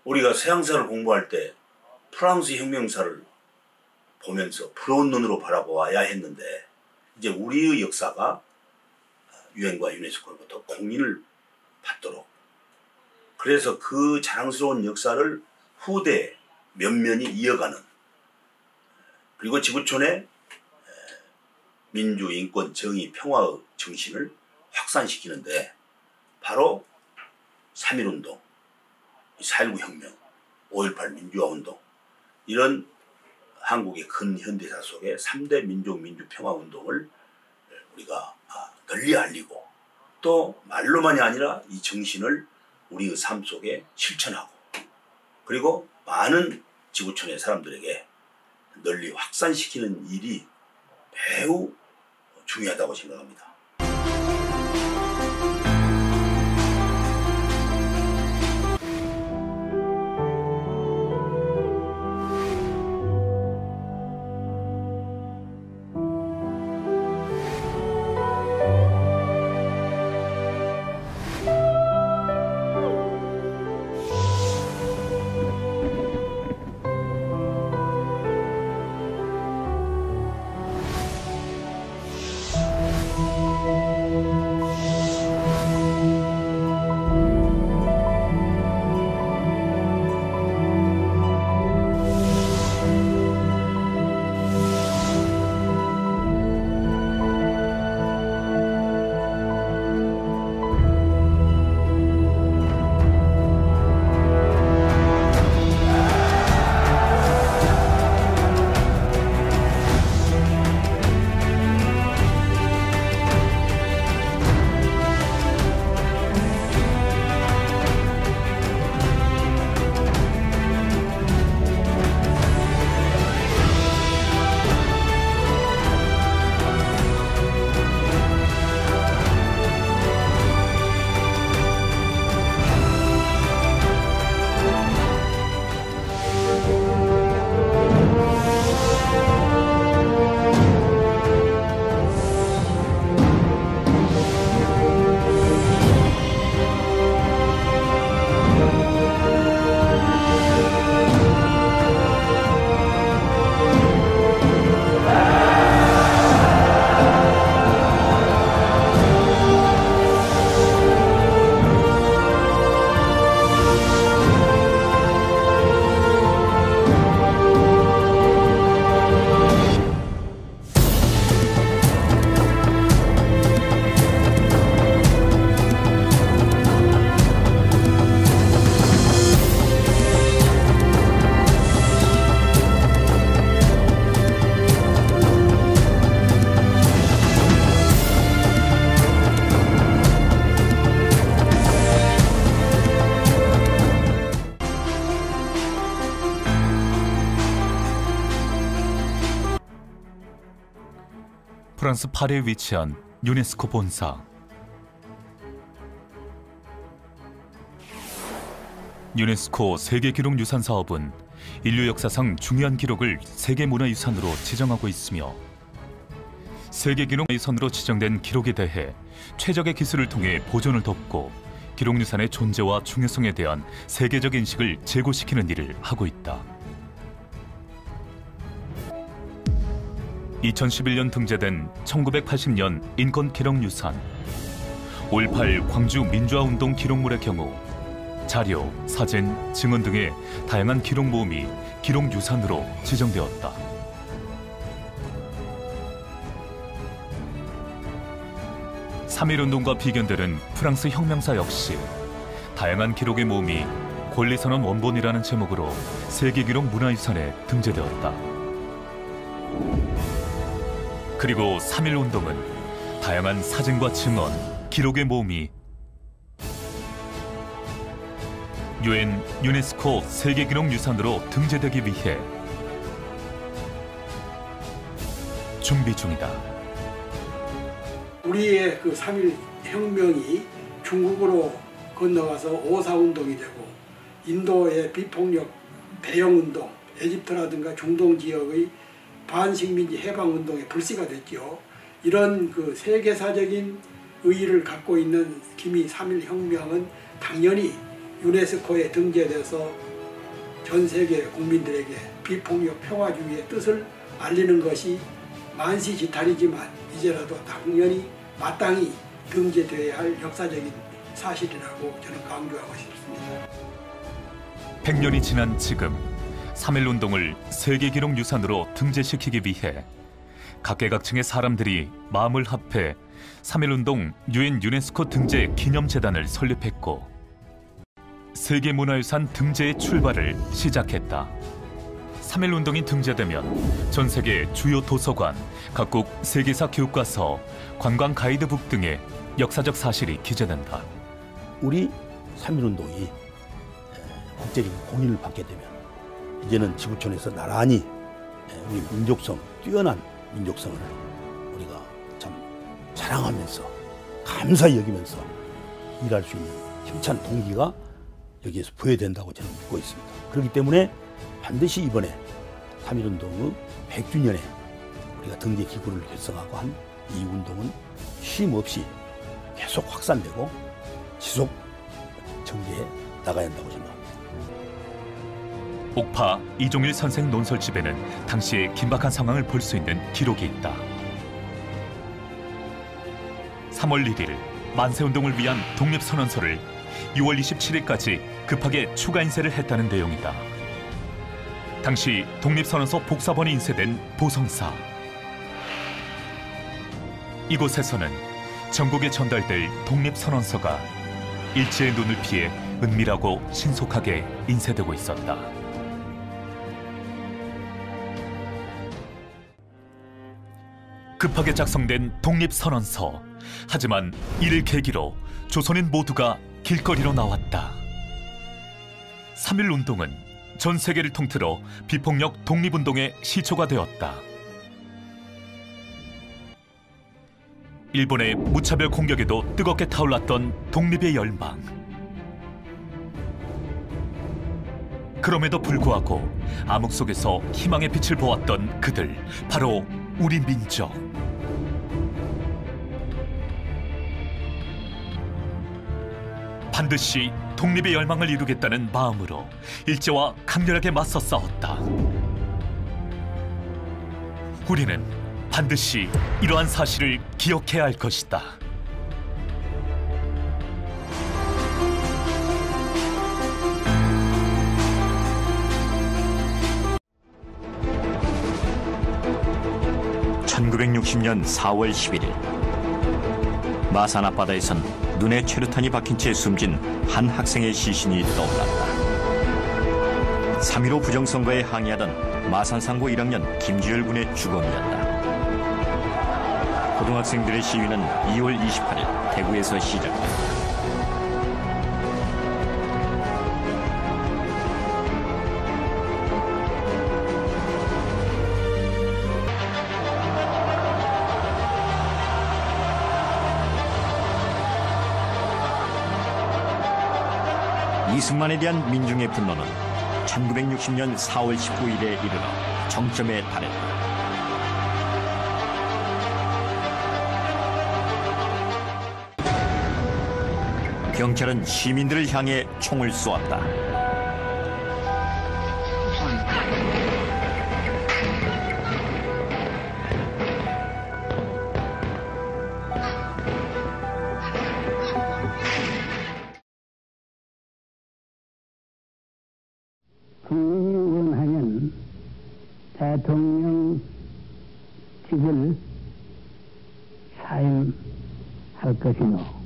우리가 서양사를 공부할 때 프랑스 혁명사를 보면서 부러운 눈으로 바라보아야 했는데, 이제 우리의 역사가 유엔과 유네스코로부터 공인을 받도록, 그래서 그 자랑스러운 역사를 후대 면면이 이어가는, 그리고 지구촌의 민주, 인권, 정의, 평화의 정신을 확산시키는데 바로 3.1운동, 4.19 혁명, 5.18 민주화운동, 이런 한국의 큰 현대사 속에 3대 민족 민주평화운동을 우리가 널리 알리고, 또 말로만이 아니라 이 정신을 우리의 삶 속에 실천하고, 그리고 많은 지구촌의 사람들에게 널리 확산시키는 일이 매우 중요하다고 생각합니다. 프랑스 파리에 위치한 유네스코 본사. 유네스코 세계기록유산 사업은 인류 역사상 중요한 기록을 세계문화유산으로 지정하고 있으며, 세계기록유산으로 지정된 기록에 대해 최적의 기술을 통해 보존을 돕고 기록유산의 존재와 중요성에 대한 세계적 인식을 제고시키는 일을 하고 있다. 2011년 등재된 1980년 인권기록유산, 5.18 광주 민주화운동 기록물의 경우 자료, 사진, 증언 등의 다양한 기록 모음이 기록유산으로 지정되었다. (3.1운동과) 비견되는 프랑스 혁명사 역시 다양한 기록의 모음이 권리선언 원본이라는 제목으로 세계기록 문화유산에 등재되었다. 그리고 3.1운동은 다양한 사진과 증언, 기록의 모음이 유엔 유네스코 세계기록유산으로 등재되기 위해 준비 중이다. 우리의 그 3.1 혁명이 중국으로 건너가서 5.4운동이 되고 인도의 비폭력 대영운동, 에집트라든가 중동 지역의 반식민지 해방운동의 불씨가 됐죠. 이런 그 세계사적인 의의를 갖고 있는 김이 3.1 혁명은 당연히 유네스코에 등재돼서 전 세계 국민들에게 비폭력 평화주의의 뜻을 알리는 것이 만시지탄이지만 이제라도 당연히 마땅히 등재되어야 할 역사적인 사실이라고 저는 강조하고 싶습니다. 100년이 지난 지금 3.1운동을 세계기록유산으로 등재시키기 위해 각계각층의 사람들이 마음을 합해 3.1운동 유엔 유네스코 등재 기념재단을 설립했고 세계문화유산 등재의 출발을 시작했다. 3.1운동이 등재되면 전 세계 주요 도서관, 각국 세계사 교과서, 관광 가이드북 등의 역사적 사실이 기재된다. 우리 3.1운동이 국제적인 공인을 받게 되면 이제는 지구촌에서 나란히 우리 민족성, 뛰어난 민족성을 우리가 참 자랑하면서 감사히 여기면서 일할 수 있는 힘찬 동기가 여기에서 부여된다고 저는 믿고 있습니다. 그렇기 때문에 반드시 이번에 3.1운동의 100주년에 우리가 등재 기구를 결성하고 한 이 운동은 쉼 없이 계속 확산되고 지속 전개해 나가야 한다고 생각합니다. 옥파 이종일 선생 논설집에는 당시의 긴박한 상황을 볼 수 있는 기록이 있다. 3월 1일 만세운동을 위한 독립선언서를 6월 27일까지 급하게 추가 인쇄를 했다는 내용이다. 당시 독립선언서 복사본이 인쇄된 보성사. 이곳에서는 전국에 전달될 독립선언서가 일제의 눈을 피해 은밀하고 신속하게 인쇄되고 있었다. 급하게 작성된 독립선언서. 하지만 이를 계기로 조선인 모두가 길거리로 나왔다. 3.1운동은 전 세계를 통틀어 비폭력 독립운동의 시초가 되었다. 일본의 무차별 공격에도 뜨겁게 타올랐던 독립의 열망. 그럼에도 불구하고 암흑 속에서 희망의 빛을 보았던 그들, 바로 우리 민족. 반드시 독립의 열망을 이루겠다는 마음으로 일제와 강렬하게 맞서 싸웠다. 우리는 반드시 이러한 사실을 기억해야 할 것이다. (1960년 4월 11일) 마산 앞바다에선 눈에 최루탄이 박힌 채 숨진 한 학생의 시신이 떠올랐다. 3.15 부정선거에 항의하던 마산상고 1학년 김주열 군의 주검이었다. 고등학생들의 시위는 2월 28일 대구에서 시작됐다. 이승만에 대한 민중의 분노는 1960년 4월 19일에 이르러 정점에 달했다. 경찰은 시민들을 향해 총을 쏘았다. 국민이 원하면 대통령직을 사임할 것이노.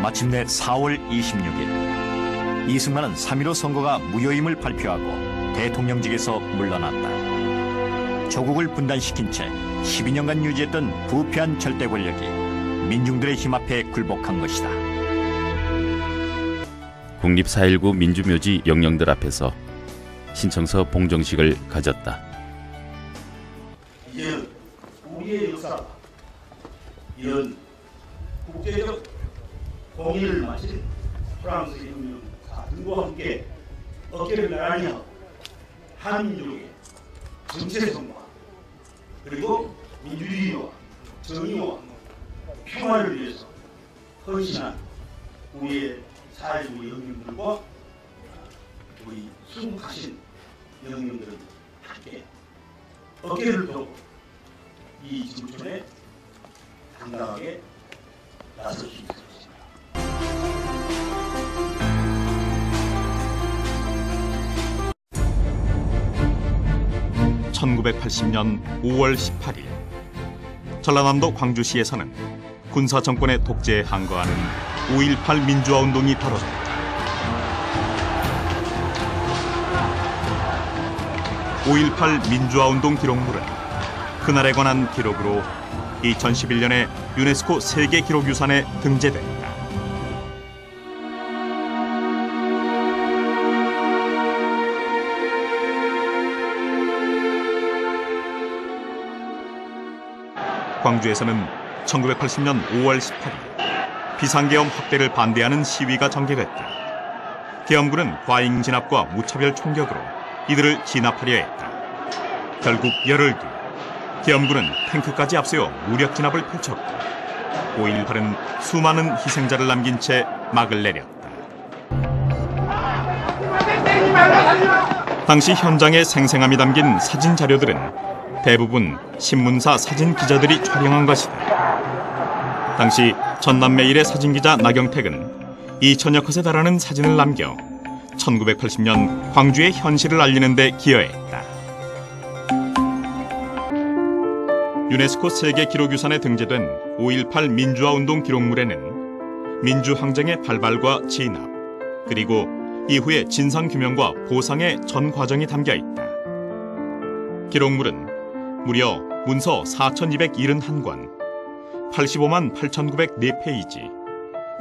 마침내 4월 26일 이승만은 3.15 선거가 무효임을 발표하고 대통령직에서 물러났다. 조국을 분단시킨 채 12년간 유지했던 부패한 절대 권력이 민중들의 힘 앞에 굴복한 것이다. 국립 4.19 민주묘지 영령들 앞에서 신청서 봉정식을 가졌다. 이제 우리의 역사, 이런 국제적 공의를 마친 프랑스 혁명 사들과 함께 어깨를 나란히 하고 한민족의 정체성과 그리고 민주주의와 정의와 평화를 위해서 헌신한 우리의 4.19 영령들과 우리 순국하신 영령들은 함께 어깨를 펴고 이 지구촌에 당당하게 나설 수 있을 것입니다. 1980년 5월 18일 전라남도 광주시에서는 군사 정권의 독재에 항거하는 5.18 민주화 운동이 벌어졌다. 5.18 민주화 운동 기록물은 그날에 관한 기록으로 2011년에 유네스코 세계 기록유산에 등재됐다. 광주에서는 1980년 5월 18일 비상계엄 확대를 반대하는 시위가 전개됐다. 계엄군은 과잉 진압과 무차별 총격으로 이들을 진압하려 했다. 결국 열흘 뒤 계엄군은 탱크까지 앞세워 무력 진압을 펼쳤고 5.18은 수많은 희생자를 남긴 채 막을 내렸다. 당시 현장의 생생함이 담긴 사진 자료들은 대부분 신문사 사진 기자들이 촬영한 것이다. 당시 전남매일의 사진기자 나경택은 2,000여 컷에 달하는 사진을 남겨 1980년 광주의 현실을 알리는 데 기여했다. 유네스코 세계 기록유산에 등재된 5.18 민주화 운동 기록물에는 민주항쟁의 발발과 진압, 그리고 이후의 진상규명과 보상의 전 과정이 담겨 있다. 기록물은 무려 문서 4,271권, 85만 8,904페이지,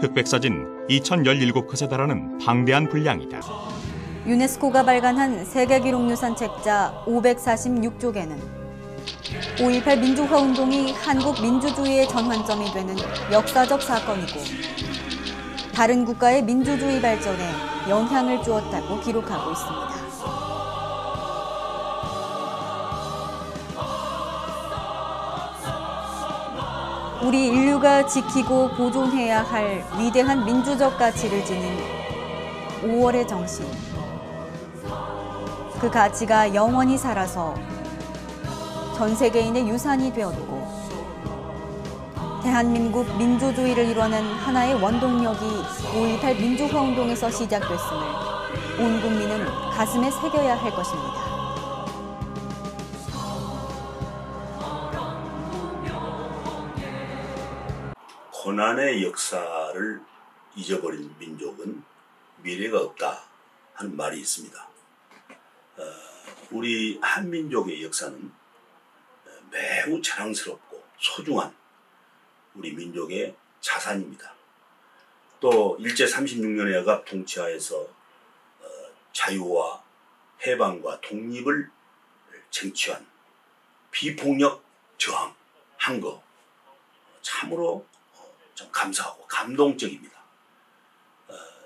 흑백사진 2,017컷에 달하는 방대한 분량이다. 유네스코가 발간한 세계기록유산 책자 546쪽에는 5.18 민주화운동이 한국 민주주의의 전환점이 되는 역사적 사건이고 다른 국가의 민주주의 발전에 영향을 주었다고 기록하고 있습니다. 우리 인류가 지키고 보존해야 할 위대한 민주적 가치를 지닌 5월의 정신. 그 가치가 영원히 살아서 전 세계인의 유산이 되었고 대한민국 민주주의를 이뤄낸 하나의 원동력이 5.18 민주화운동에서 시작됐음을 온 국민은 가슴에 새겨야 할 것입니다. 고난의 역사를 잊어버린 민족은 미래가 없다 하는 말이 있습니다. 우리 한민족의 역사는 매우 자랑스럽고 소중한 우리 민족의 자산입니다. 또 일제 36년의 억압 통치하에서 자유와 해방과 독립을 쟁취한 비폭력 저항한 거 참으로 좀 감사하고 감동적입니다.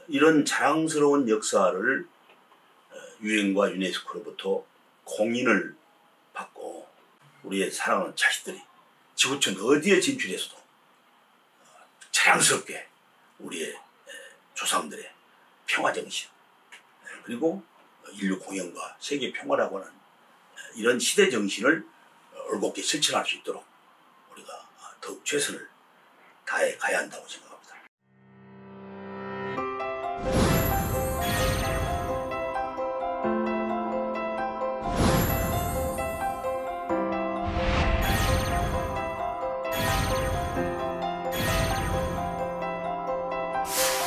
이런 자랑스러운 역사를 유엔과 유네스코로부터 공인을 받고 우리의 사랑하는 자식들이 지구촌 어디에 진출해서도 자랑스럽게 우리의 조상들의 평화정신 그리고 인류 공영과 세계 평화라고 하는 이런 시대 정신을 올곧게 실천할 수 있도록 우리가 더욱 최선을 다해 가야 한다고 생각합니다.